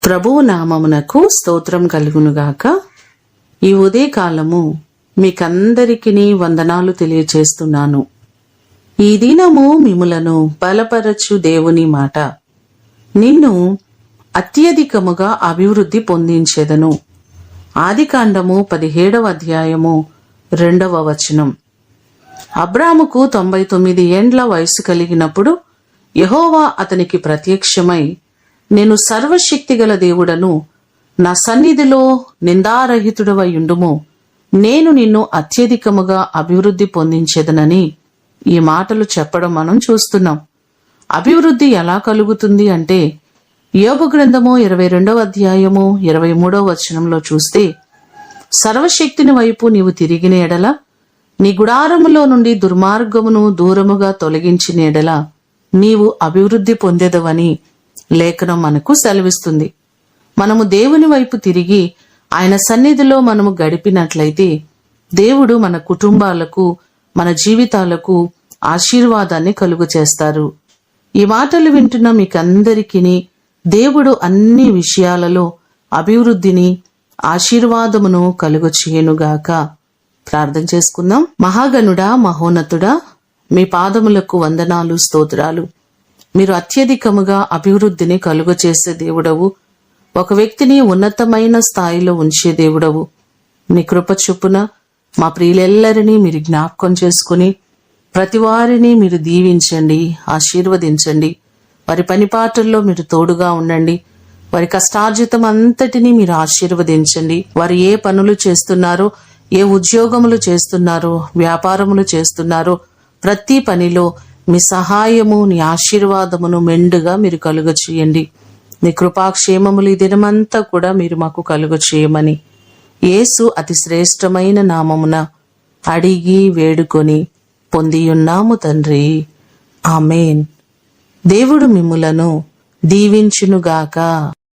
ప్రభువు నామమునకు స్తోత్రం కలుగునుగాక. ఈ ఉదయకాలము మీకందరికీ వందనాలు తెలియచేస్తున్నాను. ఈ దినము మిమ్ములను బలపరచు దేవుని మాట, నిన్ను అత్యధికముగా అభివృద్ధి పొందించెదను. ఆదికాండము 17వ అధ్యాయము 2వ వచనం. అబ్రాముకు 99 ఏండ్ల వయసు కలిగినప్పుడు యెహోవా అతనికి ప్రత్యక్షమై, నేను సర్వశక్తిగల దేవుడను, నా సన్నిధిలో నిందారహితుడవై ఉండుము, నేను నిన్ను అత్యధికముగా అభివృద్ధి పొందించెదనని ఈ మాటలు చెప్పడం మనం చూస్తున్నాం. అభివృద్ధి ఎలా కలుగుతుంది అంటే, యోబు గ్రంథము 22వ అధ్యాయము 23వ వచనంలో చూస్తే, సర్వశక్తిని వైపు నీవు తిరిగిన ఎడల, నీ గుడారములో నుండి దుర్మార్గమును దూరముగా తొలగించిన ఎడల నీవు అభివృద్ధి పొందేదవని లేఖనం మనకు సెలవిస్తుంది. మనము దేవుని వైపు తిరిగి ఆయన సన్నిధిలో మనము గడిపినట్లయితే దేవుడు మన కుటుంబాలకు, మన జీవితాలకు ఆశీర్వాదాన్ని కలుగు చేస్తారు. ఈ మాటలు వింటున్న మీకందరికీ దేవుడు అన్ని విషయాలలో అభివృద్ధిని, ఆశీర్వాదమును కలుగు చేయనుగాక. ప్రార్థన చేసుకుందాం. మహాగణుడా, మహోన్నతుడా, మీ పాదములకు వందనాలు, స్తోత్రాలు. మీరు అత్యధికముగా అభివృద్ధిని కలుగు చేసే దేవుడవు. ఒక వ్యక్తిని ఉన్నతమైన స్థాయిలో ఉంచే దేవుడవు. మీ కృప చొప్పున మా ప్రియులెల్లరినీ మీరు జ్ఞాపకం చేసుకుని ప్రతి వారిని మీరు దీవించండి, ఆశీర్వదించండి. వారి పనిపాటల్లో మీరు తోడుగా ఉండండి. వారి కష్టార్జితం అంతటినీ మీరు ఆశీర్వదించండి. వారు ఏ పనులు చేస్తున్నారో, ఏ ఉద్యోగములు చేస్తున్నారో, వ్యాపారములు చేస్తున్నారో, ప్రతి పనిలో మీ సహాయము, నీ ఆశీర్వాదమును మెండుగా మీరు కలుగ చేయండి. నీ కృపాక్షేమములు ఈ దినమంతా కూడా మీరు మాకు కలుగ చేయమని యేసు అతి శ్రేష్టమైన నామమున అడిగి వేడుకొని పొందియున్నాము తండ్రి. ఆమేన్. దేవుడు మిమ్ములను దీవించునుగాక.